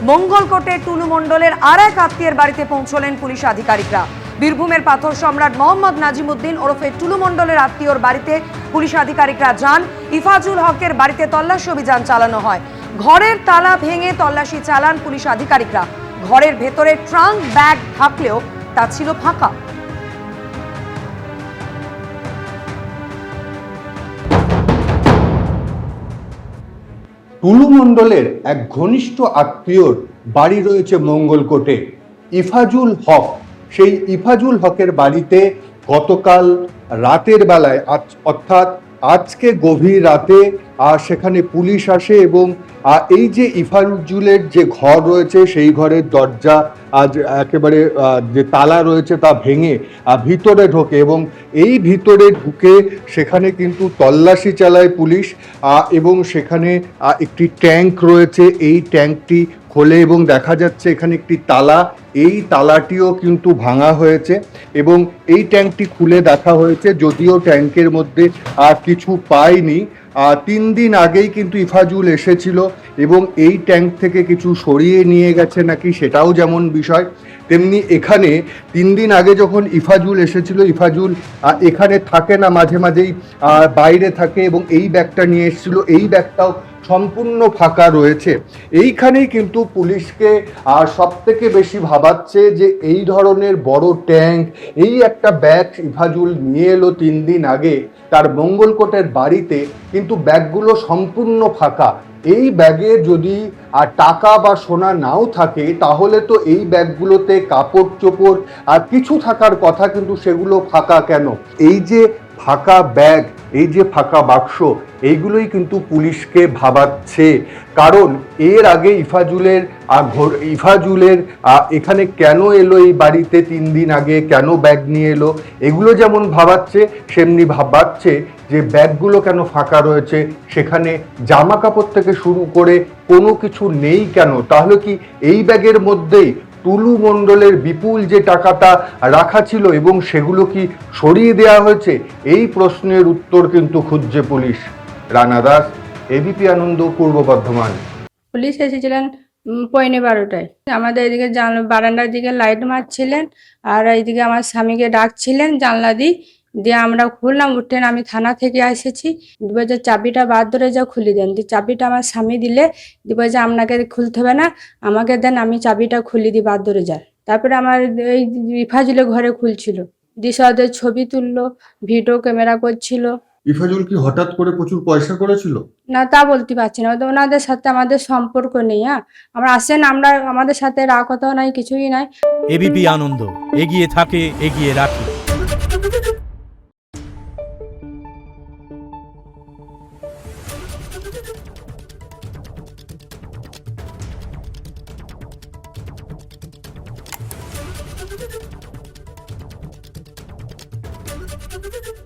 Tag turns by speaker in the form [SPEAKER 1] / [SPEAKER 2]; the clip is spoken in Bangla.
[SPEAKER 1] মঙ্গলকোটে টুলু মণ্ডলের আর এক আত্মীয়ের বাড়িতে পৌঁছলেন পুলিশ আধিকারিকরা। বীরভূমের পাথর সম্রাট মোহাম্মদ নাজিমুদ্দিন ওরফে টুলু মণ্ডলের আত্মীয়র বাড়িতে পুলিশ আধিকারিকরা যান। ইফাজুল হকের বাড়িতে তল্লাশি অভিযান চালানো হয়। ঘরের তালা ভেঙে তল্লাশি চালান পুলিশ আধিকারিকরা। ঘরের ভেতরে ট্রাঙ্ক ব্যাগ থাকলেও তা ছিল ফাঁকা।
[SPEAKER 2] টুলু মণ্ডলের এক ঘনিষ্ঠ আত্মীয়র বাড়ি রয়েছে মঙ্গলকোটে। ইফাজুল হক, সেই ইফাজুল হকের বাড়িতে গতকাল রাতের বেলায় অর্থাৎ আজকে গভীর রাতে সেখানে পুলিশ আসে এবং এই যে ইফাজুলের যে ঘর রয়েছে সেই ঘরের দরজা আজ একেবারে যে তালা রয়েছে তা ভেঙে ভিতরে ঢোকে এবং এই ভিতরে ঢুকে সেখানে কিন্তু তল্লাশি চালায় পুলিশ এবং সেখানে একটি ট্যাঙ্ক রয়েছে। এই ট্যাঙ্কটি খোলে এবং দেখা যাচ্ছে এখানে একটি তালা, এই তালাটিও কিন্তু ভাঙা হয়েছে এবং এই ট্যাঙ্কটি খুলে দেখা হয়েছে, যদিও ট্যাঙ্কের মধ্যে কিছু পায়নি। 3 দিন আগেই কিন্তু ইফাজুল এসেছিল এবং এই ট্যাঙ্ক থেকে কিছু সরিয়ে নিয়ে গেছে নাকি সেটাও যেমন বিষয়, তেমনি এখানে 3 দিন আগে যখন ইফাজুল এসেছিল, ইফাজুল এখানে থাকে না, মাঝে মাঝেই বাইরে থাকে এবং এই ব্যাগটা নিয়ে এসেছিল, এই ব্যাগটাও সম্পূর্ণ ফাঁকা রয়েছে। এইখানেই কিন্তু পুলিশকে সব থেকে বেশি ভাবাচ্ছে যে এই ধরনের বড় ট্যাঙ্ক, এই একটা ব্যাগ ইফাজুল নিয়ে এলো 3 দিন আগে তার মঙ্গলকোটের বাড়িতে, কিন্তু ব্যাগগুলো সম্পূর্ণ ফাঁকা। এই ব্যাগে যদি টাকা বা সোনা নাও থাকে তাহলে তো এই ব্যাগগুলোতে কাপড় চোপড় আর কিছু থাকার কথা, কিন্তু সেগুলো ফাঁকা কেন? এই যে ফাঁকা ব্যাগ, এই যে ফাঁকা বাক্স, এইগুলোই কিন্তু পুলিশকে ভাবাচ্ছে। কারণ এর আগে ইফাজুলের এখানে কেন এলো, এই বাড়িতে 3 দিন আগে কেন ব্যাগ নিয়ে এলো, এগুলো যেমন ভাবাচ্ছে সেমনি ভাবাচ্ছে যে ব্যাগগুলো কেন ফাঁকা রয়েছে, সেখানে জামা কাপড় থেকে শুরু করে কোনো কিছু নেই কেন? তাহলে কি এই ব্যাগের মধ্যেই টুলু মণ্ডলের বিপুল যে টাকাটা রাখা ছিল এবং সেগুলো কি সরিয়ে দেওয়া হয়েছে? এই প্রশ্নের উত্তর কিন্তু খুঁজছে পুলিশ। রানা দাস, এবিপি আনন্দ, পূর্ব বর্ধমান।
[SPEAKER 3] পুলিশ এসেছিলেন 12:15টায়। আমাদের এদিকে বারান্দার দিকে লাইট মারছিলেন আর এইদিকে আমার স্বামীকে ডাকছিলেন জানলা দিয়ে আমরা খুললাম, উঠেন আমি থানা থেকে এসেছি, দিবে যে চাবিটা বাদ ধরে যা খুলে দেন। চাবিটা আমার স্বামী দিলে দিবে যে আপনাকে খুলতে হবে না, আমাকে দেন, আমি চাবিটা খুলে দিই বাদ ধরে যান। তারপরে আমার এই ইফাজুলের ঘরে খুলছিল, দিশা ওদের ছবি তুললো, ভিডিও ক্যামেরা করছিল।
[SPEAKER 2] ইফাজুল কি হঠাৎ করে প্রচুর পয়সা করেছিল?
[SPEAKER 3] না, তা বলতে পারছি না, ওনাদের সাথে আমাদের সম্পর্ক নেই। আমরা আসেন, আমাদের সাথে রাগ কথাও নাই, কিছুই নাই।
[SPEAKER 4] এবিপি আনন্দ, এগিয়ে থাকে, এগিয়ে রাখে।
[SPEAKER 5] Thank you.